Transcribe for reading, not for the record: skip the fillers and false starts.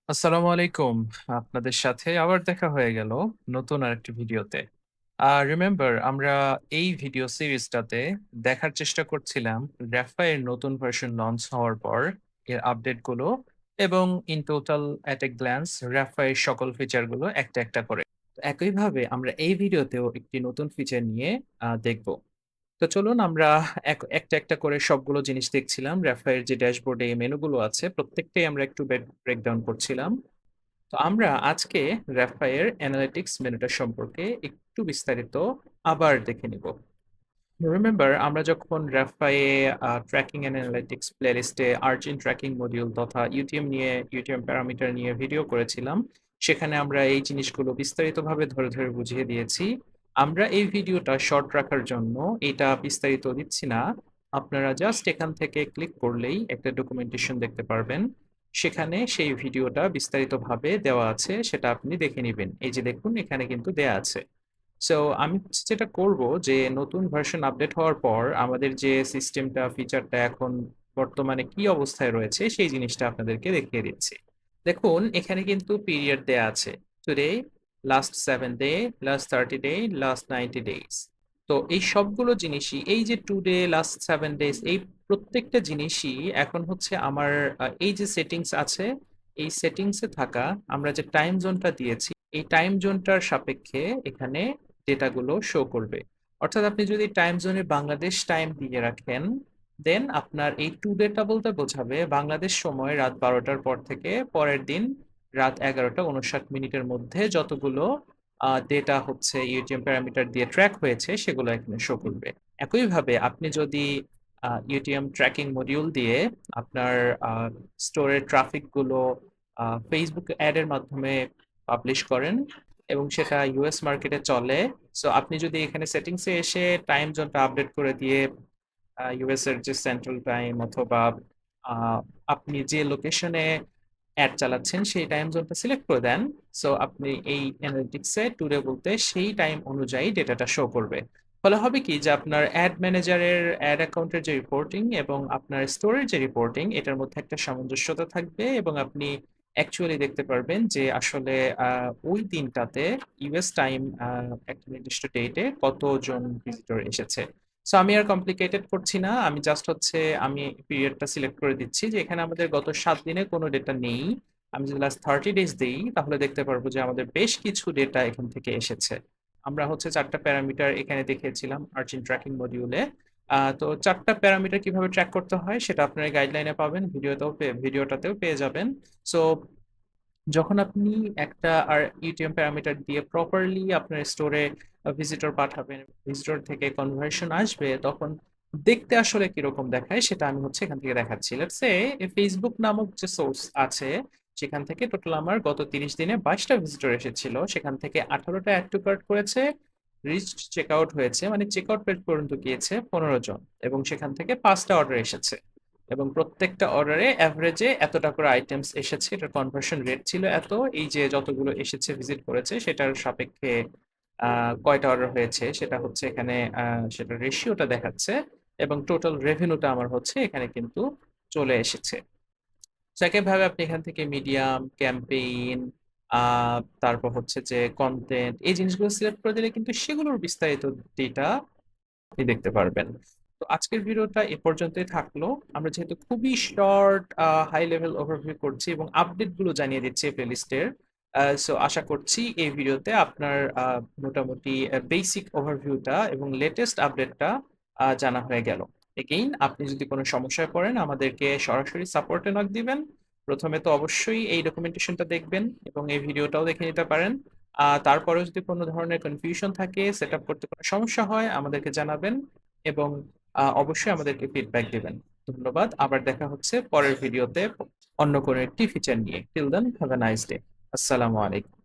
আসসালামু আলাইকুম। আপনাদের সাথে আবার দেখা হয়ে গেল নতুন আরেকটি ভিডিওতে। রিমেম্বার আমরা এই ভিডিও সিরিজটাতে দেখার চেষ্টা করছিলাম গ্রাফাই এর নতুন ভার্সন লঞ্চ হওয়ার পর এর আপডেটগুলো এবং in total at a glance গ্রাফাই এর সকল ফিচারগুলো একটা, একটা করে। তো একইভাবে আমরা এই ভিডিওতেও একটি নতুন ফিচার নিয়ে দেখব। তো চলুন আমরা একটা, একটা করে সবগুলো জিনিস দেখছিলাম। গ্রাফাই এর যে ড্যাশবোর্ডে এই মেনুগুলো আছে প্রত্যেকটাই আমরা একটু ব্রেকডাউন করছিলাম। তো আমরা আজকে গ্রাফাইয়ের অ্যানালিটিক্স মেনুটা সম্পর্কে একটু বিস্তারিত আবার দেখে নিব। রিমেম্বার আমরা যখন গ্রাফাইয়ে ট্র্যাকিং অ্যান্ড অ্যানালিটিক্স প্লেলিস্টে আর্চিন ট্র্যাকিং মডিউল তথা ইউটিএম প্যারামিটার নিয়ে ভিডিও করেছিলাম, সেখানে আমরা এই জিনিসগুলো বিস্তারিতভাবে ধরে ধরে বুঝিয়ে দিয়েছি। আমরা এই ভিডিওটা শর্ট রাখার জন্য এটা বিস্তারিত দিচ্ছি না। আপনারা জাস্ট এখান থেকে ক্লিক করলেই একটা ডকুমেন্টেশন দেখতে পারবেন। সেখানে সেই ভিডিওটা বিস্তারিতভাবে দেওয়া আছে, সেটা আপনি দেখে নিবেন। এই যে দেখুন এখানে কিন্তু দেয়া আছে। সো আমি হচ্ছে যেটা করব যে নতুন ভার্সন আপডেট হওয়ার পর আমাদের যে সিস্টেমটা ফিচারটা এখন বর্তমানে কি অবস্থায় রয়েছে সেই জিনিসটা আপনাদেরকে দেখিয়ে দিচ্ছি। দেখুন এখানে কিন্তু পিরিয়ড দেয়া আছে। Today, last 7 day, last 30 day, last 90 days. তো এই সবগুলো জিনিসই এই যে টুডে, লাস্ট 7 ডেজ এই প্রত্যেকটা জিনিসই এখন হচ্ছে আমার এই যে সেটিংস আছে এই সেটিংসে থাকা আমরা যে টাইম জোনটা দিয়েছি এই টাইম জোনটার সাপেক্ষে এখানে ডেটাগুলো শো করবে। অর্থাৎ আপনি যদি টাইম জোনে বাংলাদেশ টাইম দিয়ে রাখেন দেন আপনার এই টু ডেটা বলতে বোঝাবে বাংলাদেশ সময় রাত 12টার পর থেকে পরের দিন রাত 11টা 59 মিনিটের মধ্যে যতগুলো ডেটা হচ্ছে ইউটিএম প্যারামিটার দিয়ে ট্র্যাক হয়েছে সেগুলো এখানে শো করবে। একইভাবে আপনি যদি ইউটিএম ট্র্যাকিং মডিউল দিয়ে আপনার স্টোরের ট্রাফিকগুলো ফেসবুক অ্যাডের মাধ্যমে পাবলিশ করেন এবং সেটা ইউএস মার্কেটে চলে। সো আপনি যদি এখানে সেটিংসে এসে টাইম জোনটা আপডেট করে দিয়ে ইউএস এর যে সেন্ট্রাল টাইম অথবা আহ, আপনি যে লোকেশনে অ্যাড চালাচ্ছেন সেই টাইম জোনটা সিলেক্ট করে দেন। সো আপনি এই অ্যানালিটিক্সে টুডে বলতে সেই টাইম অনুযায়ী ডেটাটা শো করবে। ফলে হবে কি যে আপনার অ্যাড ম্যানেজারের অ্যাড অ্যাকাউন্টের যে রিপোর্টিং এবং আপনার স্টোরের যে রিপোর্টিং এটার মধ্যে একটা সামঞ্জস্যতা থাকবে এবং আপনি অ্যাকচুয়ালি দেখতে পারবেন যে আসলে ওই দিনটাতে ইউএস টাইম একটা নির্দিষ্ট ডেটে কতজন ভিজিটর এসেছে। সো আমি আর কমপ্লিকেটেড করছি না, আমি জাস্ট হচ্ছে আমি পিরিয়ডটা সিলেক্ট করে দিচ্ছি যে এখানে আমাদের গত 7 দিনে কোনো ডেটা নেই। আমি যদি লাস্ট 30 ডেজ দিই তাহলে দেখতে পারবো যে আমাদের বেশ কিছু ডেটা এখান থেকে এসেছে। আমরা হচ্ছে 4টা প্যারামিটার এখানে দেখিয়েছিলাম আর্চিন ট্র্যাকিং মডিউলে। তো 4টা প্যারামিটার কিভাবে ট্র্যাক করতে হয় সেটা আপনারা গাইডলাইনে পাবেন, ভিডিওটাতেও পেয়ে যাবেন। সো যখন আপনি একটা আর ইউটিএম প্যারামিটার দিয়ে প্রপারলি আপনার স্টোরে ভিজিটর পাঠাবেন, ভিজিটর থেকে কনভার্সন আসবে, তখন দেখতে আসলে কিরকম দেখায় সেটা আমি হচ্ছে এখান থেকে দেখাচ্ছি। লেটস সে ফেসবুক নামক যে সোর্স আছে সেখান থেকে টোটাল আমার গত 30 দিনে 22টা ভিজিটর এসেছিল, সেখান থেকে 18টা অ্যাড টু কার্ট করেছে, রিচড চেক আউট হয়েছে মানে চেক আউট পেজ পর্যন্ত গিয়েছে 15 জন এবং সেখান থেকে 5টা অর্ডার এসেছে এবং প্রত্যেকটা অর্ডারে অ্যাভারেজে এতটা করে আইটেমস এসেছে, এটার কনভার্সন রেট ছিল এত। এই যে যতগুলো এসেছে ভিজিট করেছে সেটার সাপেক্ষে কয়টা অর্ডার হয়েছে সেটা হচ্ছে এখানে সেটার রেশিওটা দেখাচ্ছে এবং টোটাল রেভিনিউটা আমার হচ্ছে এখানে কিন্তু চলে এসেছে। সেকেন্ড ভাবে আপনি এখান থেকে মিডিয়াম, ক্যাম্পেইন, তারপর হচ্ছে যে কন্টেন্ট এই জিনিসগুলো সিলেক্ট করে দিলে কিন্তু সেগুলোর বিস্তারিত ডেটা আপনি দেখতে পারবেন। তো আজকের ভিডিওটা এ পর্যন্তই থাকলো। আমরা যেহেতু খুবই শর্ট হাই লেভেল ওভারভিউ করছি এবং আপডেট গুলো জানিয়ে দিচ্ছি প্লেলিস্টের, সো আশা করছি এই ভিডিওতে আপনার মোটামুটি বেসিক ওভারভিউটা এবং লেটেস্ট আপডেটটা জানা হয়ে গেল। এগেইন আপনি যদি কোনো সমস্যায় পড়েন আমাদেরকে সরাসরি সাপোর্টে নক দিবেন। প্রথমে তো অবশ্যই এই ডকুমেন্টেশনটা দেখবেন এবং এই ভিডিওটাও দেখে নিতে পারেন। তারপরেও যদি কোনো ধরনের কনফিউশন থাকে, সেট আপ করতে কোনো সমস্যা হয় আমাদেরকে জানাবেন এবং অবশ্যই আমাদেরকে ফিডব্যাক দিবেন। ধন্যবাদ, আবার দেখা হচ্ছে পরের ভিডিওতে অন্য কোনো একটি ফিচার নিয়ে। Till then have a nice day. আসসালামু আলাইকুম।